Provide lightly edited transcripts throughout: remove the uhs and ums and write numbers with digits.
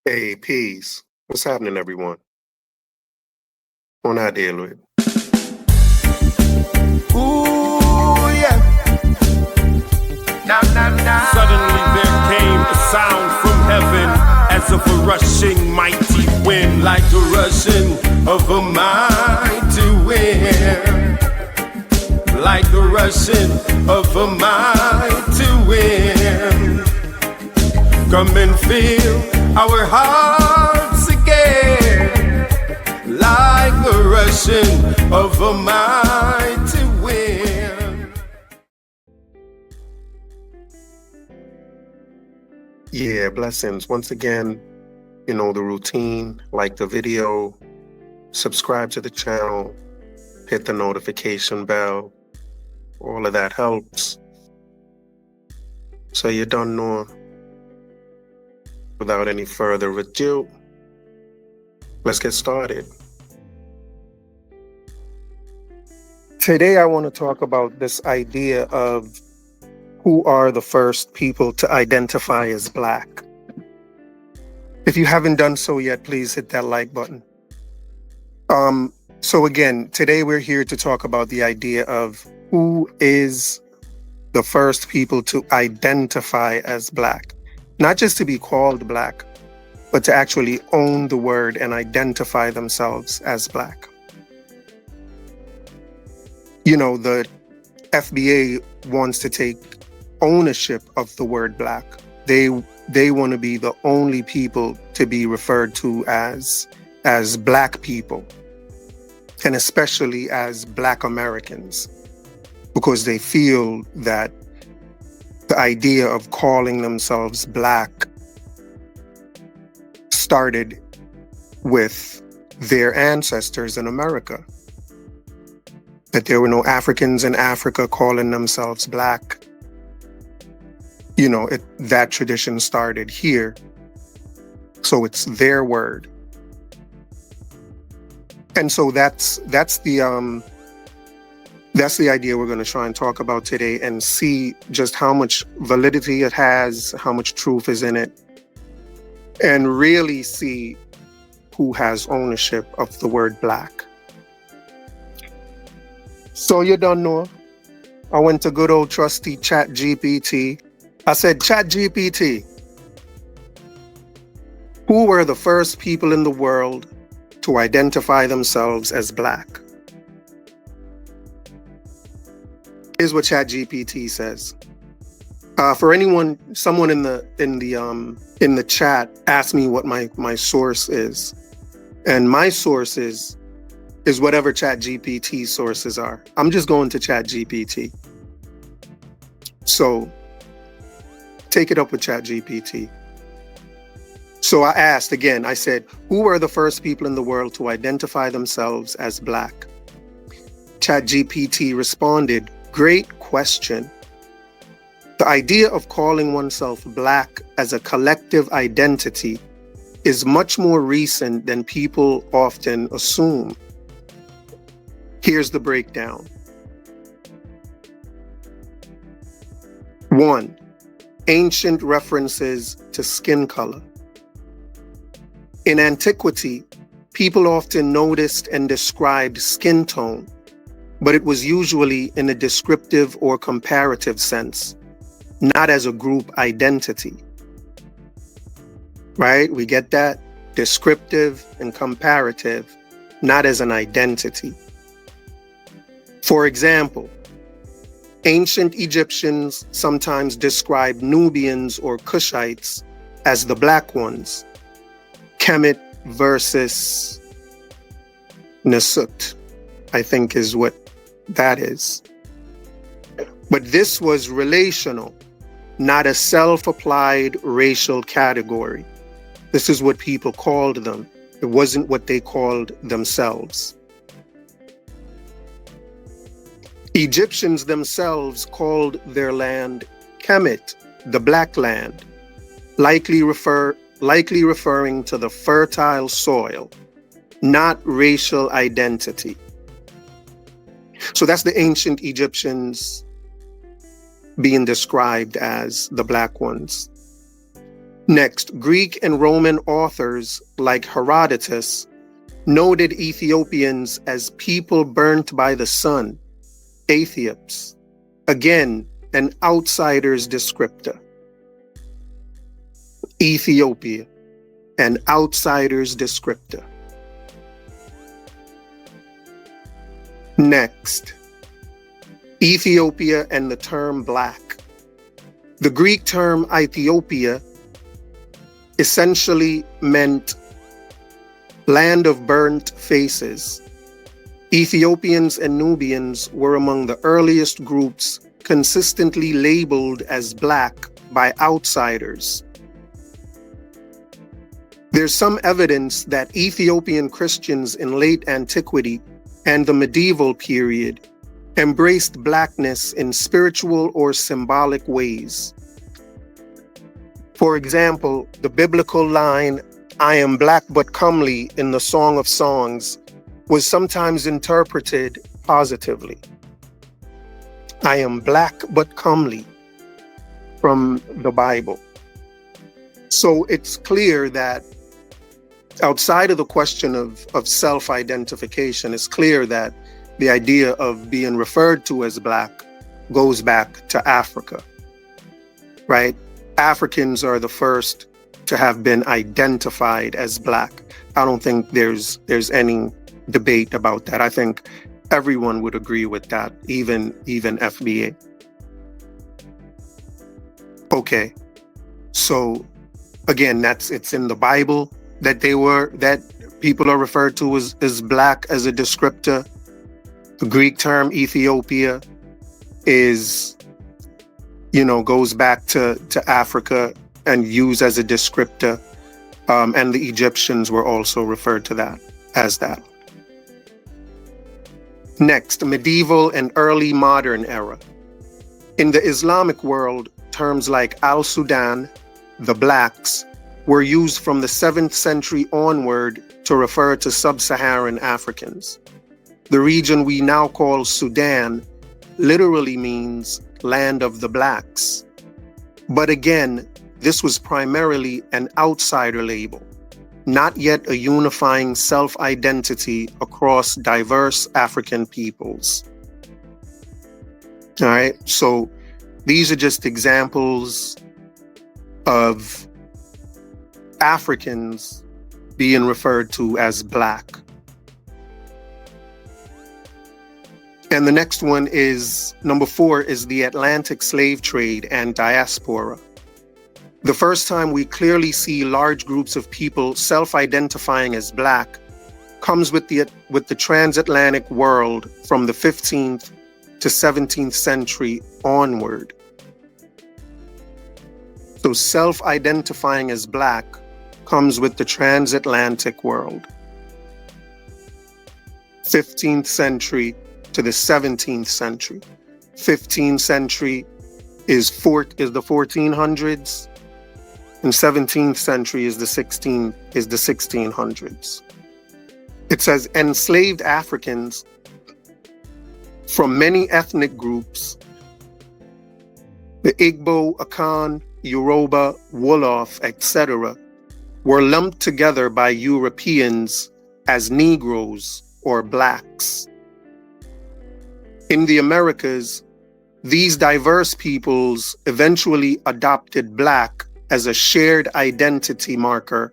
Hey, peace. What's happening, everyone? On our deal with. Ooh, yeah. Nah, nah, nah. Suddenly there came a sound from heaven, as of a rushing mighty wind, like the rushing of a mighty wind, like the rushing of a mighty wind. Come and fill our hearts again, like the rushing of a mighty wind. Yeah, blessings. Once again, you know the routine. Like the video, subscribe to the channel, hit the notification bell. All of that helps. So you don't know. Without any further ado, let's get started. Today I want to talk about this idea of who are the first people to identify as Black. If you haven't done so yet, please hit that like button. So again, today we're here to talk about the idea of who is the first people to identify as Black. Not just to be called Black, but to actually own the word and identify themselves as Black. You know, the FBA wants to take ownership of the word Black. They want to be the only people to be referred to as Black people, and especially as Black Americans, because they feel that the idea of calling themselves Black started with their ancestors in America. That there were no Africans in Africa calling themselves Black. You know, that tradition started here. So it's their word. And so that's the idea we're going to try and talk about today, and see just how much validity it has, how much truth is in it, and really see who has ownership of the word Black. So you don't know, I went to good old trusty ChatGPT. I said, ChatGPT, who were the first people in the world to identify themselves as Black? Here's what ChatGPT says. For anyone, someone in the chat asked me what my source is, and my source is whatever ChatGPT sources are. I'm just going to ChatGPT. So take it up with ChatGPT. So I asked again, I said, who were the first people in the world to identify themselves as Black? ChatGPT responded, great question. The idea of calling oneself Black as a collective identity is much more recent than people often assume. Here's the breakdown. 1. Ancient references to skin color. In antiquity, people often noticed and described skin tone, but it was usually in a descriptive or comparative sense, not as a group identity. Right? We get that? Descriptive and comparative, not as an identity. For example, ancient Egyptians sometimes described Nubians or Cushites as the Black ones. Kemet versus Nasut, I think is what that is. But this was relational, not a self-applied racial category. This is what people called them. It wasn't what they called themselves. Egyptians themselves called their land Kemet, the Black Land, likely referring to the fertile soil, not racial identity. So that's the ancient Egyptians being described as the Black ones. Next, Greek and Roman authors like Herodotus noted Ethiopians as people burnt by the sun, Aethiops. Again, an outsider's descriptor. Ethiopia, an outsider's descriptor. Next, Ethiopia and the term black. The Greek term Ethiopia essentially meant land of burnt faces. Ethiopians and Nubians were among the earliest groups consistently labeled as black by outsiders. There's some evidence that Ethiopian Christians in late antiquity and the medieval period embraced blackness in spiritual or symbolic ways. For example, the biblical line, "I am black but comely" in the Song of Songs was sometimes interpreted positively. I am black but comely from the Bible. So it's clear that outside of the question of self-identification, it's clear that the idea of being referred to as black goes back to Africa, right? Africans are the first to have been identified as black. I don't think there's any debate about that. I think everyone would agree with that, even FBA. Okay, so again, it's in the Bible that people are referred to as black as a descriptor. The Greek term Ethiopia goes back to Africa and used as a descriptor. And the Egyptians were also referred to that as that. Next, medieval and early modern era. In the Islamic world, terms like Al-Sudan, the blacks, were used from the 7th century onward to refer to sub-Saharan Africans. The region we now call Sudan literally means land of the blacks. But again, this was primarily an outsider label, not yet a unifying self-identity across diverse African peoples. All right, so these are just examples of Africans being referred to as black. And the next one is, number 4, is the Atlantic slave trade and diaspora. The first time we clearly see large groups of people self-identifying as black comes with the transatlantic world from the 15th to 17th century onward. So self-identifying as black comes with the transatlantic world. 15th century to the 17th century. 15th century is the 1400s, and 17th century is the 1600s. It says enslaved Africans from many ethnic groups, the Igbo, Akan, Yoruba, Wolof, etc., were lumped together by Europeans as Negroes or blacks. In the Americas, these diverse peoples eventually adopted black as a shared identity marker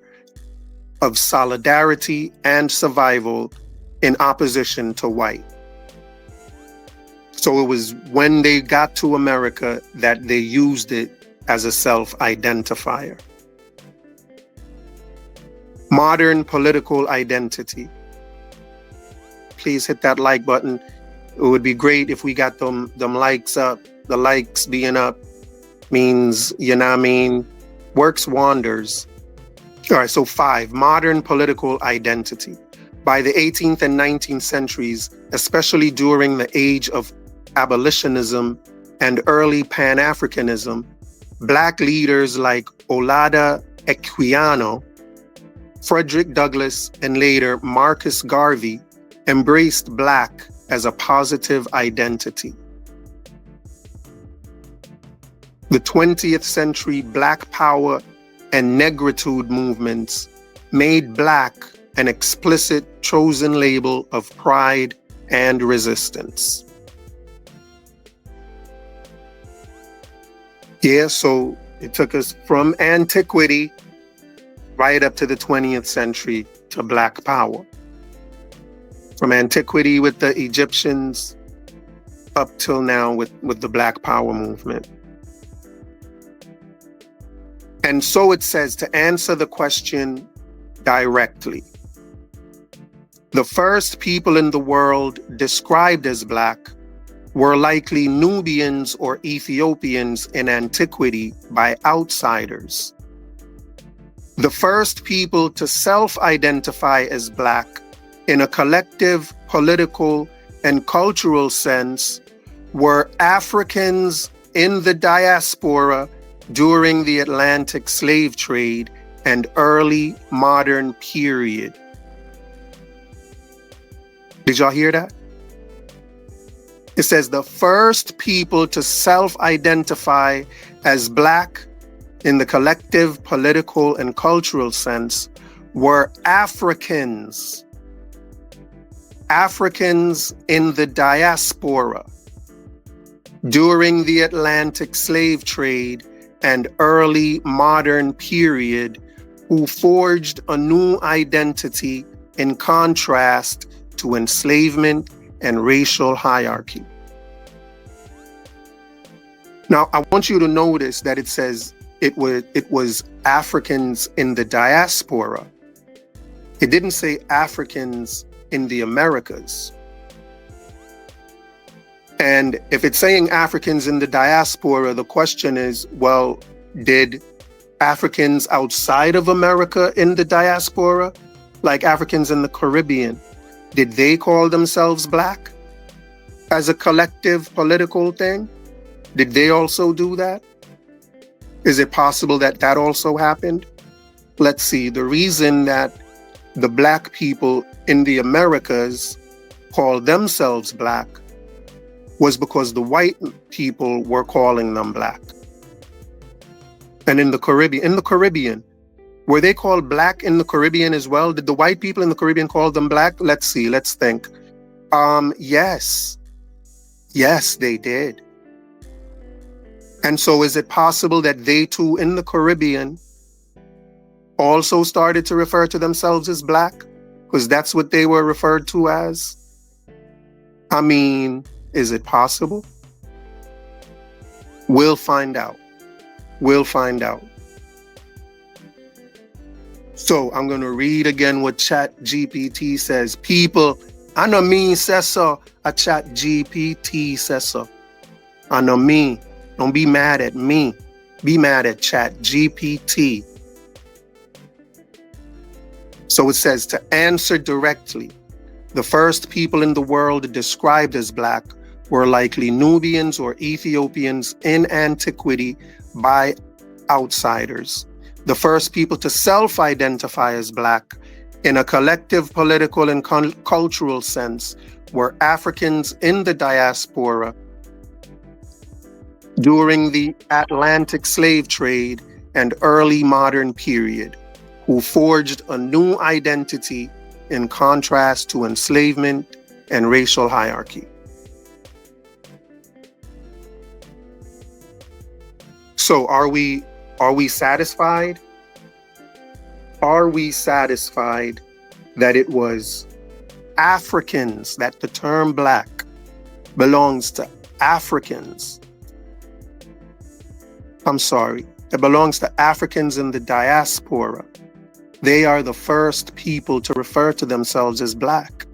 of solidarity and survival in opposition to white. So it was when they got to America that they used it as a self-identifier. Modern political identity. Please hit that like button. It would be great if we got them likes up. The likes being up means, works wonders. All right, so 5, modern political identity. By the 18th and 19th centuries, especially during the age of abolitionism and early Pan-Africanism, black leaders like Olaudah Equiano, Frederick Douglass, and later Marcus Garvey embraced black as a positive identity. The 20th century Black Power and negritude movements made black an explicit chosen label of pride and resistance. Yeah, so it took us from antiquity right up to the 20th century to black power. From antiquity with the Egyptians up till now with the Black Power movement. And so it says, to answer the question directly, the first people in the world described as black were likely Nubians or Ethiopians in antiquity by outsiders. The first people to self-identify as black in a collective political and cultural sense were Africans in the diaspora during the Atlantic slave trade and early modern period. Did y'all hear that? It says the first people to self-identify as black in the collective political and cultural sense were Africans. Africans in the diaspora during the Atlantic slave trade and early modern period, who forged a new identity in contrast to enslavement and racial hierarchy. Now, I want you to notice that it says it was Africans in the diaspora. It didn't say Africans in the Americas. And if it's saying Africans in the diaspora, the question is, well, did Africans outside of America in the diaspora, like Africans in the Caribbean, did they call themselves black as a collective political thing? Did they also do that? Is it possible that that also happened? Let's see. The reason that the black people in the Americas called themselves black was because the white people were calling them black. And in the Caribbean, were they called black in the Caribbean as well? Did the white people in the Caribbean call them black? Let's see, let's think. Yes, they did. And so is it possible that they too in the Caribbean also started to refer to themselves as black? Because that's what they were referred to as? I mean, is it possible? We'll find out. We'll find out. So I'm going to read again what ChatGPT says. People, I know me says so. A ChatGPT says so. I know me. Don't be mad at me. Be mad at ChatGPT. So it says, to answer directly, the first people in the world described as black were likely Nubians or Ethiopians in antiquity by outsiders. The first people to self-identify as black in a collective political and cultural sense were Africans in the diaspora during the Atlantic slave trade and early modern period, who forged a new identity in contrast to enslavement and racial hierarchy. So are we satisfied? Are we satisfied that it was Africans, that the term black belongs to Africans? I'm sorry, it belongs to Africans in the diaspora. They are the first people to refer to themselves as black.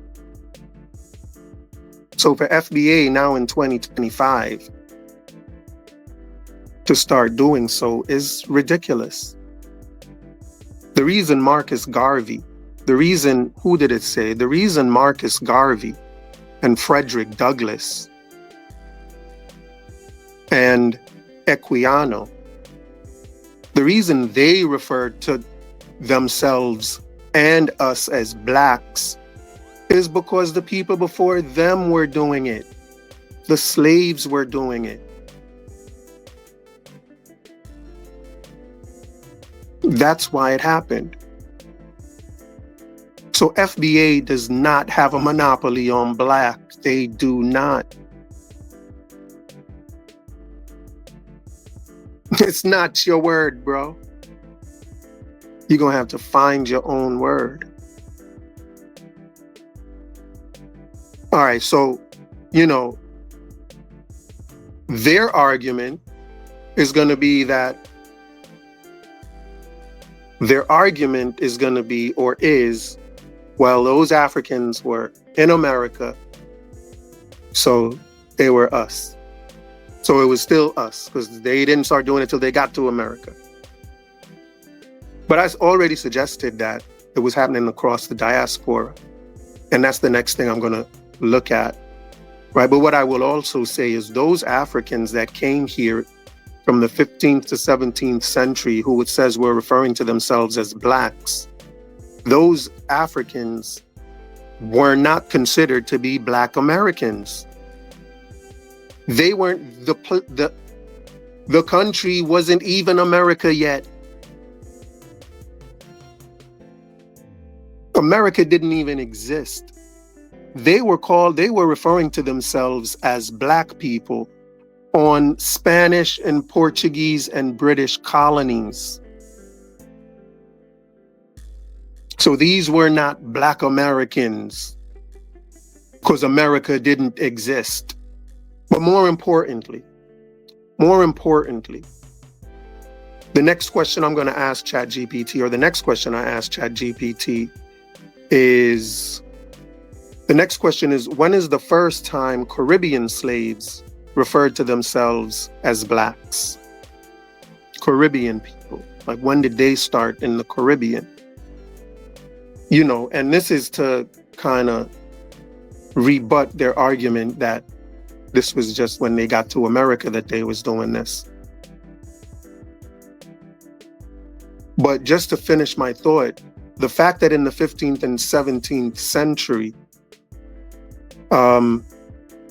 So for FBA now in 2025, to start doing so is ridiculous. The reason Marcus Garvey, who did it say? The reason Marcus Garvey and Frederick Douglass and Equiano, the reason they referred to themselves and us as blacks is because the people before them were doing it. The slaves were doing it. That's why it happened. So FBA does not have a monopoly on black. They do not. It's not your word, bro. You're going to have to find your own word. All right, so, their argument is going to be that well, those Africans were in America, so they were us. So it was still us, because they didn't start doing it till they got to America. But I already suggested that it was happening across the diaspora. And that's the next thing I'm going to look at, right? But what I will also say is those Africans that came here from the 15th to 17th century, who it says were referring to themselves as blacks, those Africans were not considered to be Black Americans. They weren't, the country wasn't even America yet. America didn't even exist. They were referring to themselves as Black people on Spanish and Portuguese and British colonies. So these were not Black Americans because America didn't exist. But more importantly, the next question I'm going to ask ChatGPT, or the next question I asked ChatGPT is, when is the first time Caribbean slaves referred to themselves as blacks? Caribbean people. Like, when did they start in the Caribbean? And this is to kind of rebut their argument that this was just when they got to America that they was doing this. But just to finish my thought, the fact that in the 15th and 17th century,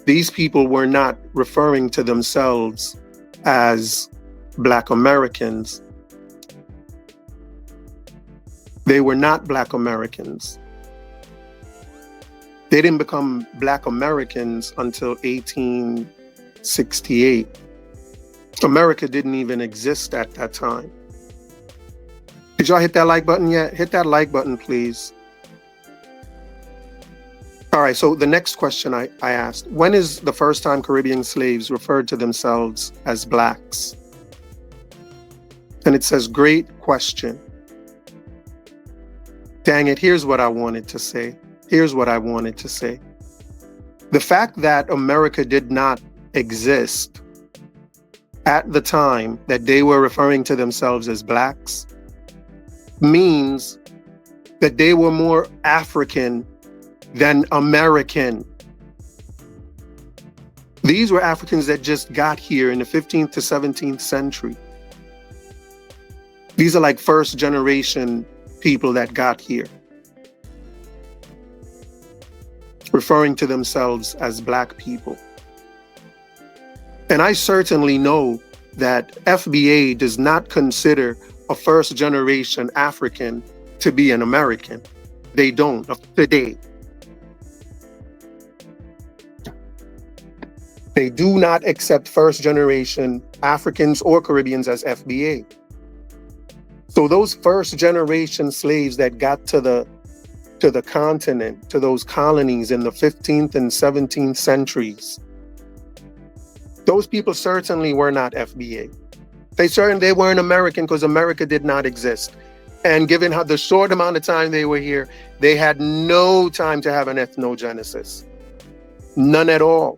these people were not referring to themselves as Black Americans. They were not Black Americans. They didn't become Black Americans until 1868. America didn't even exist at that time. Did y'all hit that like button yet? Hit that like button, please. All right, so the next question I asked, when is the first time Caribbean slaves referred to themselves as blacks? And it says, great question. Dang it, here's what I wanted to say. The fact that America did not exist at the time that they were referring to themselves as blacks means that they were more African than American. These were Africans that just got here in the 15th to 17th century. These are like first generation people that got here, referring to themselves as Black people. And I certainly know that FBA does not consider a first generation African to be an American. They don't today. They do not accept first generation Africans or Caribbeans as FBA. So those first generation slaves that got to the continent, to those colonies in the 15th and 17th centuries, those people certainly were not FBA. They weren't American because America did not exist. And given how the short amount of time they were here, they had no time to have an ethnogenesis. None at all.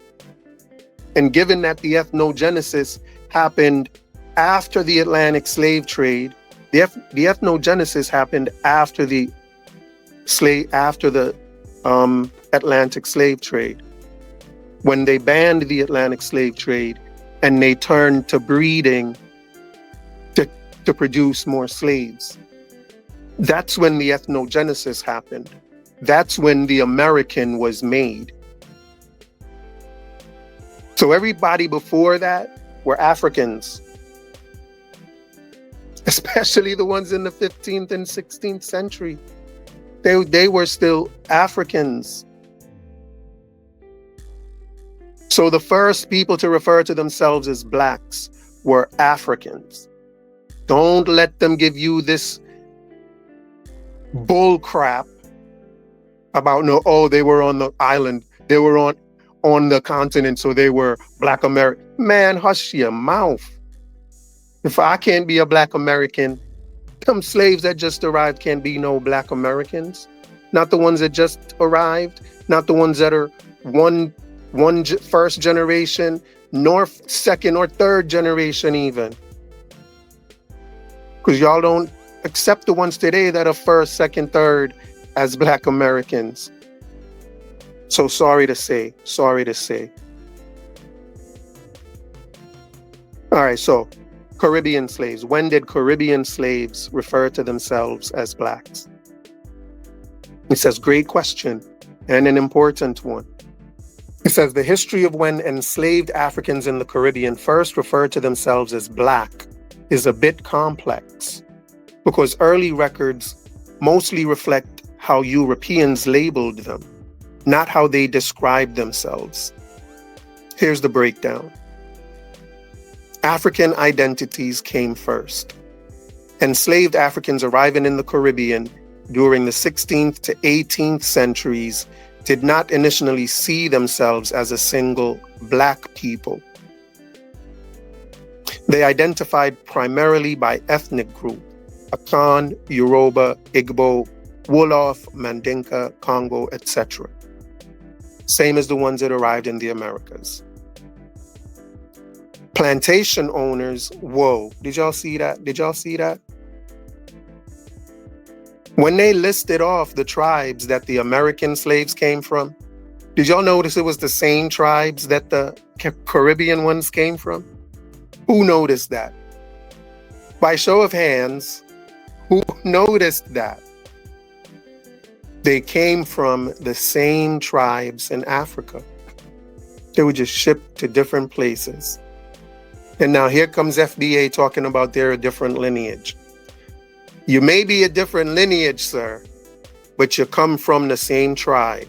And given that the ethnogenesis happened after the Atlantic slave trade, the ethnogenesis happened after the Atlantic slave trade, when they banned the Atlantic slave trade and they turned to breeding to produce more slaves. That's when the ethnogenesis happened. That's when the American was made. So everybody before that were Africans. especially the ones in the 15th and 16th century. They were still Africans. So the first people to refer to themselves as blacks were Africans. Don't let them give you this bull crap about they were on the island. They were on the continent, so they were Black American. Man, hush your mouth. If I can't be a Black American, them slaves that just arrived can't be no Black Americans. Not the ones that just arrived, not the ones that are first generation, nor second or third generation even. Because y'all don't accept the ones today that are first, second, third as Black Americans. So sorry to say. All right, so Caribbean slaves. When did Caribbean slaves refer to themselves as blacks? It says, great question, and an important one. It says, the history of when enslaved Africans in the Caribbean first referred to themselves as black is a bit complex, because early records mostly reflect how Europeans labeled them, not how they described themselves. Here's the breakdown. African identities came first. Enslaved Africans arriving in the Caribbean during the 16th to 18th centuries did not initially see themselves as a single black people. They identified primarily by ethnic group: Akan, Yoruba, Igbo, Wolof, Mandinka, Congo, etc. Same as the ones that arrived in the Americas. Plantation owners, whoa, did y'all see that? When they listed off the tribes that the American slaves came from, did y'all notice it was the same tribes that the Caribbean ones came from? Who noticed that? By show of hands, who noticed that? They came from the same tribes in Africa. They were just shipped to different places. And now here comes FBA talking about they're a different lineage. You may be a different lineage, sir, but you come from the same tribe.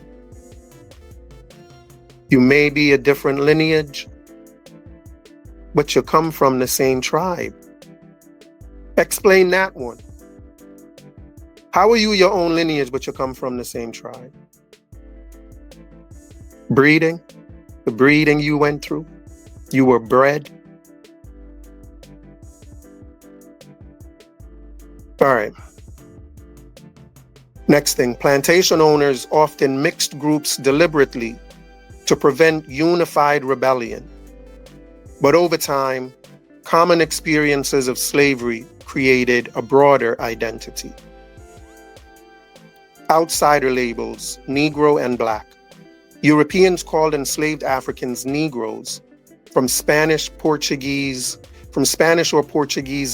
You may be a different lineage, but you come from the same tribe. Explain that one. How are you your own lineage, but you come from the same tribe? Breeding, the breeding you went through, you were bred. All right. Next thing, plantation owners often mixed groups deliberately to prevent unified rebellion. But over time, common experiences of slavery created a broader identity. Outsider labels, Negro and Black. Europeans called enslaved Africans Negroes, from Spanish or Portuguese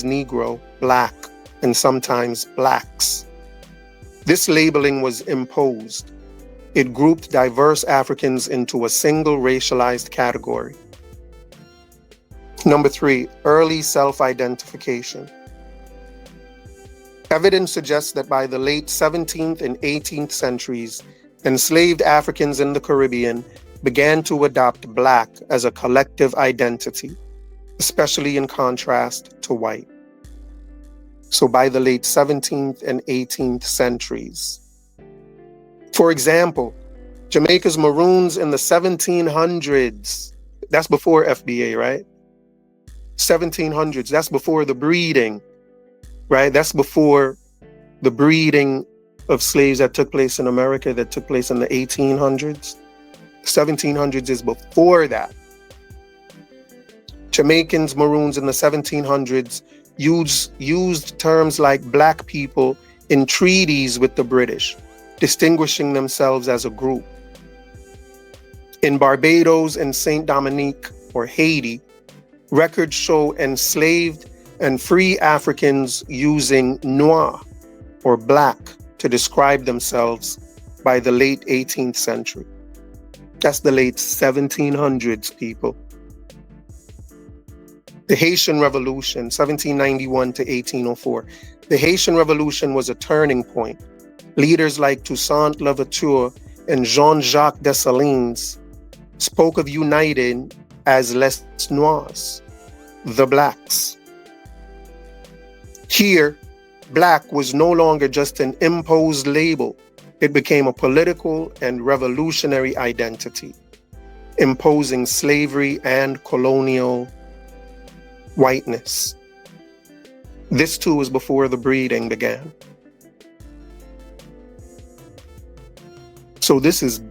Negro, Black, and sometimes blacks. This labeling was imposed. It grouped diverse Africans into a single racialized category. Number 3, early self-identification. Evidence suggests that by the late 17th and 18th centuries, enslaved Africans in the Caribbean began to adopt Black as a collective identity, especially in contrast to white. So by the late 17th and 18th centuries. For example, Jamaica's Maroons in the 1700s, that's before FBA, right? 1700s, that's before the breeding, right? That's before the breeding of slaves that took place in America, that took place in the 1800s. 1700s is before that. Jamaicans, Maroons in the 1700s used terms like Black people in treaties with the British, distinguishing themselves as a group. In Barbados and Saint Dominique, or Haiti, records show enslaved and free Africans using noir, or black, to describe themselves by the late 18th century. That's the late 1700s, people. The Haitian Revolution, 1791 to 1804. The Haitian Revolution was a turning point. Leaders like Toussaint Louverture and Jean-Jacques Dessalines spoke of uniting as les Noirs, the blacks. Here, black was no longer just an imposed label. It became a political and revolutionary identity, imposing slavery and colonial whiteness. This too was before the breeding began. So this is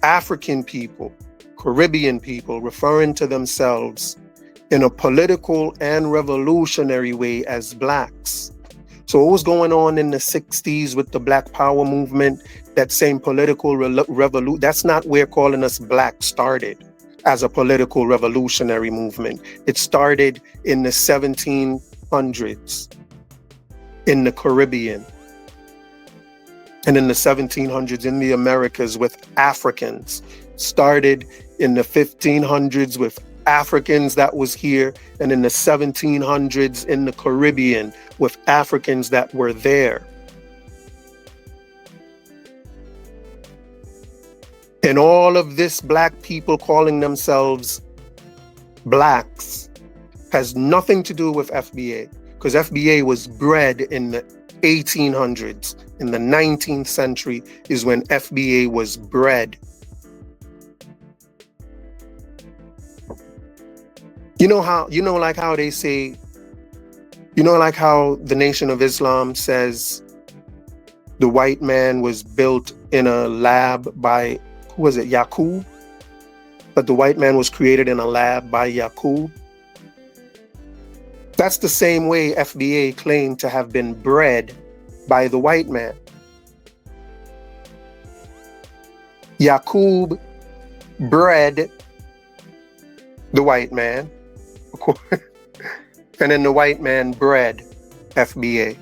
African people, Caribbean people referring to themselves in a political and revolutionary way as blacks. So what was going on in the 60s with the Black Power movement, that same political revolution, that's not where calling us black started as a political revolutionary movement. It started in the 1700s in the Caribbean and in the 1700s in the Americas with Africans. Started in the 1500s with Africans that was here, and in the 1700s in the Caribbean with Africans that were there. And all of this black people calling themselves blacks has nothing to do with FBA, because FBA was bred in the 1800s. In the 19th century is when FBA was bred. Like how they say, like how the Nation of Islam says the white man was built in a lab by, who was it, Yaqub? But the white man was created in a lab by Yaqub. That's the same way FBA claimed to have been bred by the white man. Yaqub bred the white man, and then the white man bred FBA.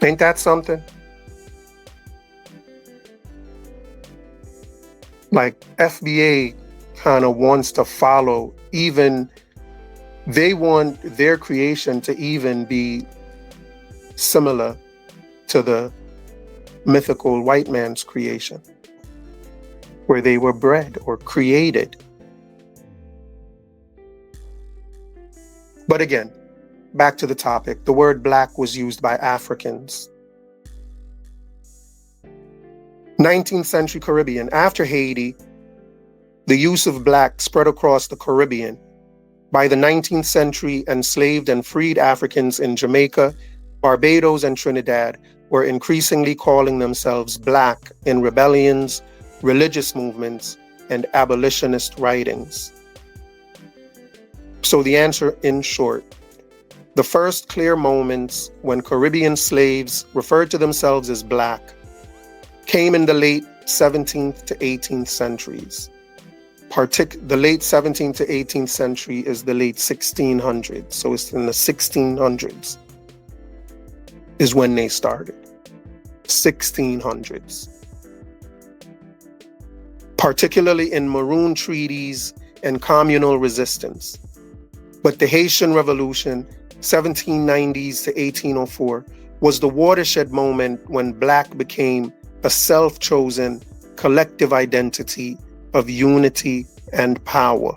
Ain't that something? Like FBA kind of wants to follow, even they want their creation to even be similar to the mythical white man's creation, where they were bred or created. But again, back to the topic, the word black was used by Africans. 19th century Caribbean. After Haiti, the use of black spread across the Caribbean. By the 19th century, enslaved and freed Africans in Jamaica, Barbados, and Trinidad were increasingly calling themselves black in rebellions, religious movements, and abolitionist writings. So the answer, in short, the first clear moments when Caribbean slaves referred to themselves as black came in the late 17th to 18th centuries. The late 17th to 18th century is the late 1600s. So it's in the 1600s is when they started. 1600s. Particularly in Maroon treaties and communal resistance. But the Haitian Revolution, 1790s to 1804, was the watershed moment when black became a self-chosen collective identity of unity and power.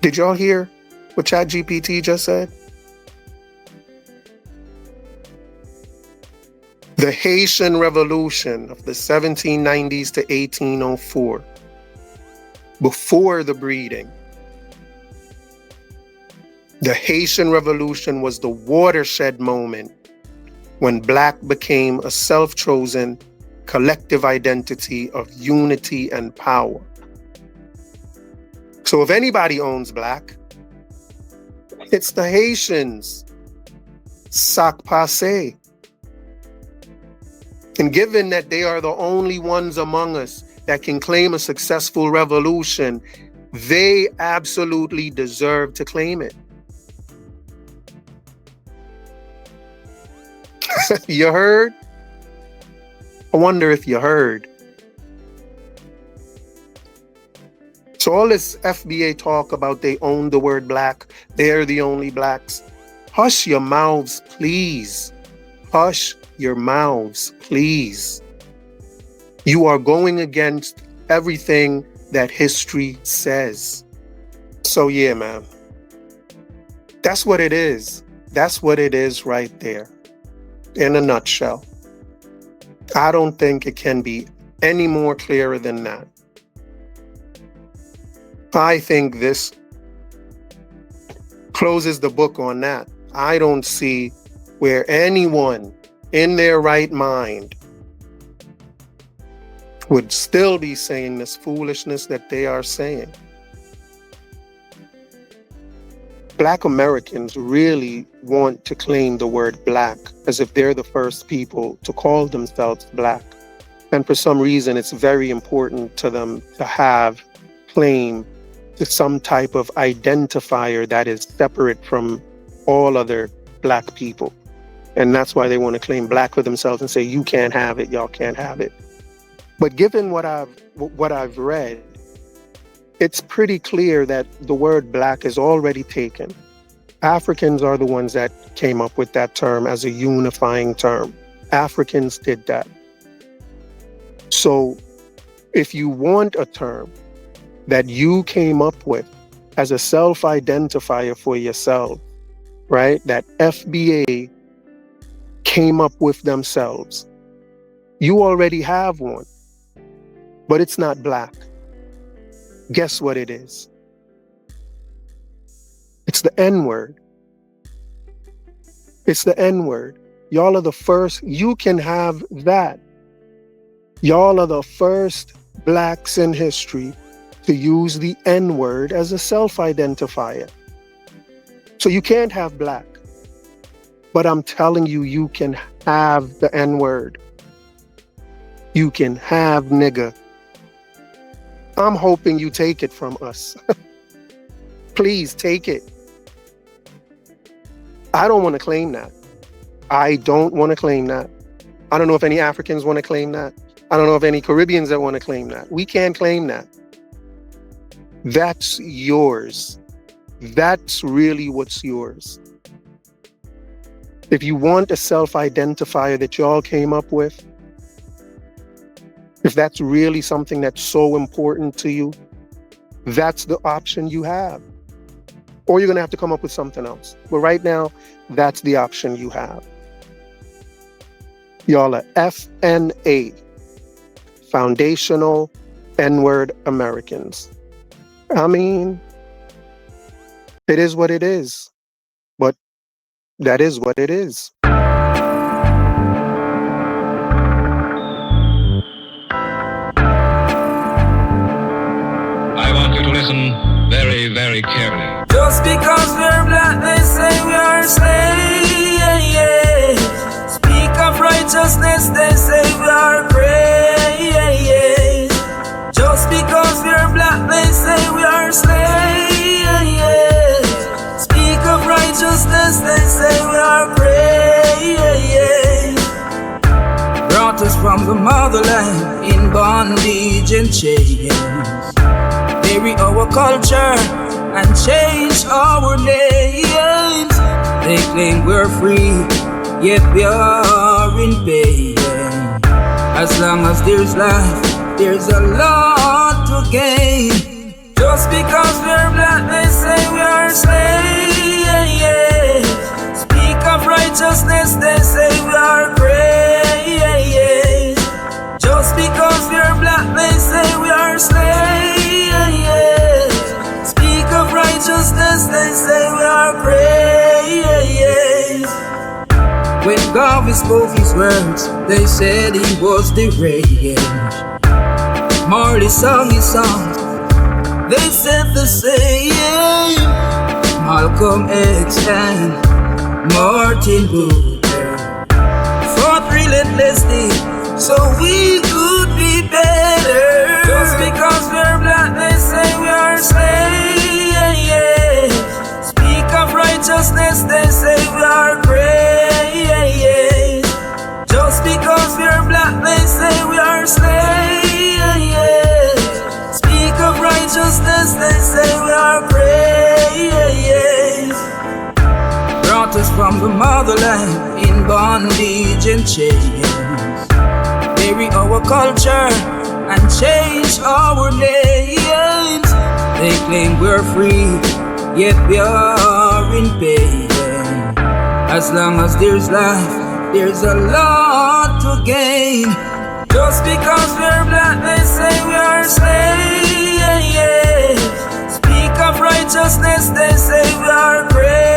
Did y'all hear what ChatGPT just said? The Haitian Revolution of the 1790s to 1804, before the breeding. The Haitian Revolution was the watershed moment when black became a self-chosen collective identity of unity and power. So if anybody owns black, it's the Haitians. Sac passe. And given that they are the only ones among us that can claim a successful revolution, they absolutely deserve to claim it. You heard? I wonder if you heard. So all this FBA talk about they own the word black, they're the only blacks. Hush your mouths, please. Hush your mouths, please. You are going against everything that history says. So yeah, man. That's what it is. That's what it is right there. In a nutshell. I don't think it can be any more clearer than that. I think this closes the book on that. I don't see where anyone in their right mind would still be saying this foolishness that they are saying. Black Americans really want to claim the word black as if they're the first people to call themselves black. And for some reason, it's very important to them to have claim to some type of identifier that is separate from all other black people. And that's why they want to claim black for themselves and say, you can't have it, y'all can't have it. But given what I've read, it's pretty clear that the word black is already taken. Africans are the ones that came up with that term as a unifying term. Africans did that. So if you want a term that you came up with as a self-identifier for yourself, right? That FBA came up with themselves. You already have one, but it's not black. Guess what it is? It's the N-word. It's the N-word. Y'all are the first. You can have that. Y'all are the first blacks in history to use the N-word as a self-identifier. So you can't have black. But I'm telling you, you can have the N-word. You can have nigger. I'm hoping you take it from us. Please take it. I don't want to claim that. I don't want to claim that. I don't know if any Africans want to claim that. I don't know if any Caribbeans that want to claim that. We can't claim that. That's yours. That's really what's yours. If you want a self-identifier that y'all came up with, if that's really something that's so important to you, that's the option you have. Or you're going to have to come up with something else. But right now, that's the option you have. Y'all are FNA, Foundational N-Word Americans. I mean, it is what it is. But that is what it is. Listen very, very carefully. Just because we're black, they say we are slaves. Speak of righteousness, they say we are praise. Just because we're black, they say we are slaves. Speak of righteousness, they say we are praise. Brought us from the motherland in bondage and chains. Bury our culture and change our names. They claim we're free, yet we are in pain. As long as there's life, there's a lot to gain. Just because we're black, they say we are slaves. Speak of righteousness, they say we are praise. Just because we're black, they say we are slaves. Speak of righteousness, they say we are praise. When God spoke his words, they said he was deranged. Marley sung his songs, they said the same. Malcolm X and Martin Luther fought relentlessly so we could be better. Just because we're black, they say we are slaves. Speak of righteousness, they say we are praise. Just because we're black, they say we are slaves. Speak of righteousness, from the motherland in bondage and chains. Bury our culture and change our names. They claim we're free, yet we are in pain. As long as there's life, there's a lot to gain. Just because we're black, they say we are slaves. Speak of righteousness, they say we are brave.